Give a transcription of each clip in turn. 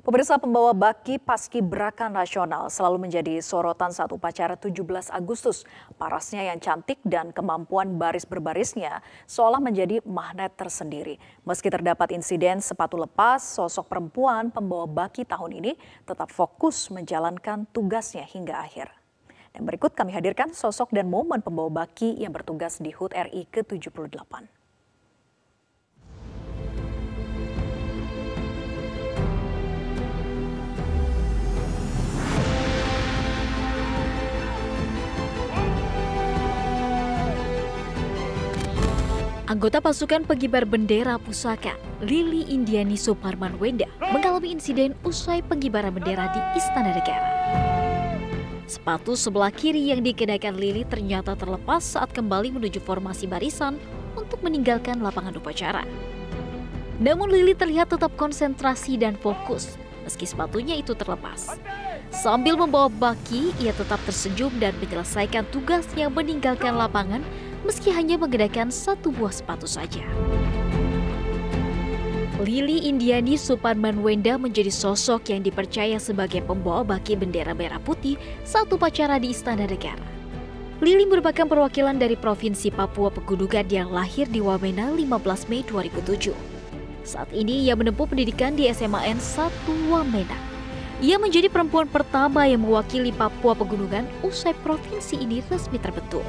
Pemirsa, pembawa baki Paskibraka Nasional selalu menjadi sorotan saat upacara 17 Agustus. Parasnya yang cantik dan kemampuan baris berbarisnya seolah menjadi magnet tersendiri. Meski terdapat insiden sepatu lepas, sosok perempuan pembawa baki tahun ini tetap fokus menjalankan tugasnya hingga akhir. Dan berikut kami hadirkan sosok dan momen pembawa baki yang bertugas di HUT RI ke-78. Anggota pasukan pengibar bendera pusaka, Lili Indiani Suparman Wenda, mengalami insiden usai pengibaran bendera di Istana Negara. Sepatu sebelah kiri yang dikenakan Lili ternyata terlepas saat kembali menuju formasi barisan untuk meninggalkan lapangan upacara. Namun Lili terlihat tetap konsentrasi dan fokus, meski sepatunya itu terlepas. Sambil membawa baki, ia tetap tersenyum dan menyelesaikan tugasnya meninggalkan lapangan meski hanya menggunakan satu buah sepatu saja. Lili Indiani Suparman Wenda menjadi sosok yang dipercaya sebagai pembawa baki bendera merah putih saat upacara di Istana Negara. Lili merupakan perwakilan dari Provinsi Papua Pegunungan yang lahir di Wamena 15 Mei 2007. Saat ini ia menempuh pendidikan di SMAN 1 Wamena. Ia menjadi perempuan pertama yang mewakili Papua Pegunungan usai provinsi ini resmi terbentuk.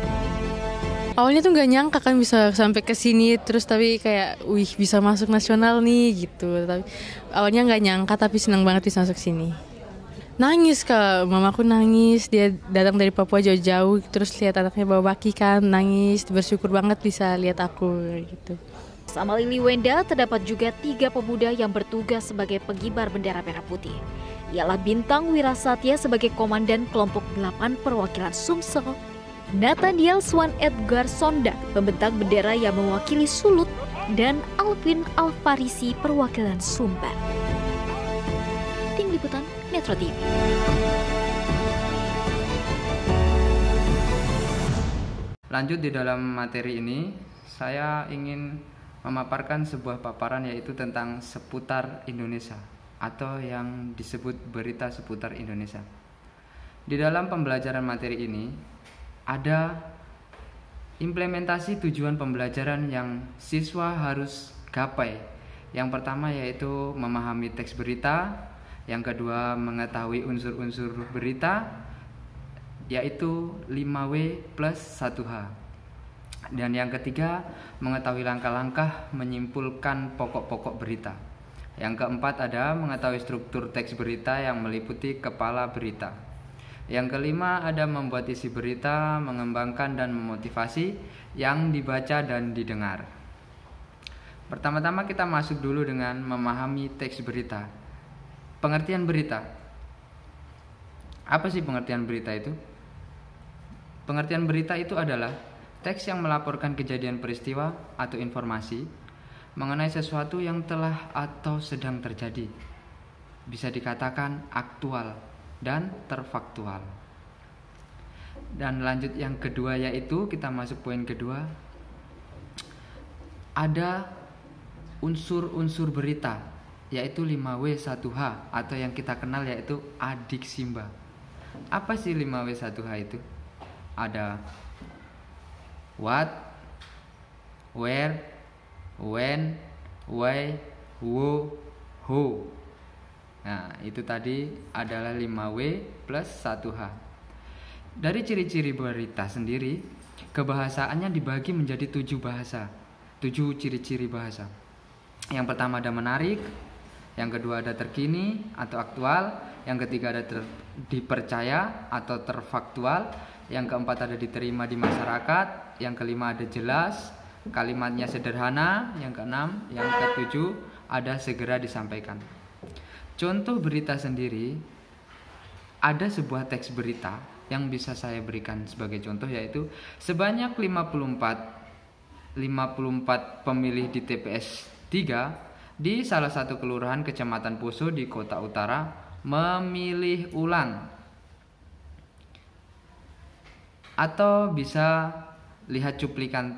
Awalnya tuh nggak nyangka kan bisa sampai ke sini, terus tapi kayak, wih bisa masuk nasional nih gitu. Tapi awalnya nggak nyangka, tapi senang banget bisa masuk sini. Nangis Kak, mamaku nangis, dia datang dari Papua jauh-jauh, terus lihat anaknya bawa baki kan, nangis, bersyukur banget bisa lihat aku gitu. Sama Lili Wenda terdapat juga 3 pemuda yang bertugas sebagai pengibar bendera merah putih. Ialah Bintang Wirasatya sebagai komandan kelompok 8 perwakilan Sumsel, Nathaniel Swan Edgar Sonda, pembentang bendera yang mewakili Sulut, dan Alvin Alfarisi, perwakilan Sumbar. Tim Liputan Metro TV. Lanjut di dalam materi ini, saya ingin memaparkan sebuah paparan yaitu tentang seputar Indonesia atau yang disebut berita seputar Indonesia. Di dalam pembelajaran materi ini, ada implementasi tujuan pembelajaran yang siswa harus gapai. Yang pertama yaitu memahami teks berita, yang kedua mengetahui unsur-unsur berita, yaitu 5W plus 1H. Dan yang ketiga, mengetahui langkah-langkah menyimpulkan pokok-pokok berita. Yang keempat ada mengetahui struktur teks berita yang meliputi kepala berita. Yang kelima ada membuat isi berita, mengembangkan dan memotivasi yang dibaca dan didengar. Pertama-tama kita masuk dulu dengan memahami teks berita. Pengertian berita. Apa sih pengertian berita itu? Pengertian berita itu adalah teks yang melaporkan kejadian peristiwa atau informasi mengenai sesuatu yang telah atau sedang terjadi. Bisa dikatakan aktual dan terfaktual. Dan lanjut yang kedua yaitu kita masuk poin kedua. Ada unsur-unsur berita yaitu 5W1H atau yang kita kenal yaitu adiksimba. Apa sih 5W1H itu? Ada what, where, when, why, who, who. Nah, itu tadi adalah 5W plus 1H. Dari ciri-ciri berita sendiri, kebahasaannya dibagi menjadi 7 bahasa. 7 ciri-ciri bahasa. Yang pertama ada menarik, yang kedua ada terkini atau aktual, yang ketiga ada dipercaya atau terfaktual, yang keempat ada diterima di masyarakat, yang kelima ada jelas, kalimatnya sederhana, yang keenam, yang ketujuh ada segera disampaikan. Contoh berita sendiri, ada sebuah teks berita yang bisa saya berikan sebagai contoh yaitu sebanyak 54 pemilih di TPS 3 di salah satu kelurahan Kecamatan Poso di Kota Utara memilih ulang. Atau bisa lihat cuplikan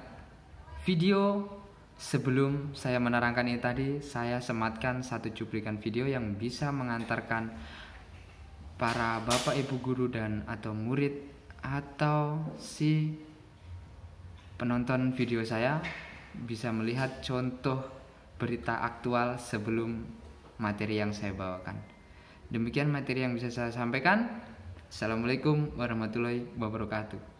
video Sebelum saya menerangkan ini tadi, saya sematkan satu cuplikan video yang bisa mengantarkan para bapak ibu guru dan atau murid atau si penonton video saya bisa melihat contoh berita aktual sebelum materi yang saya bawakan. Demikian materi yang bisa saya sampaikan. Assalamualaikum warahmatullahi wabarakatuh.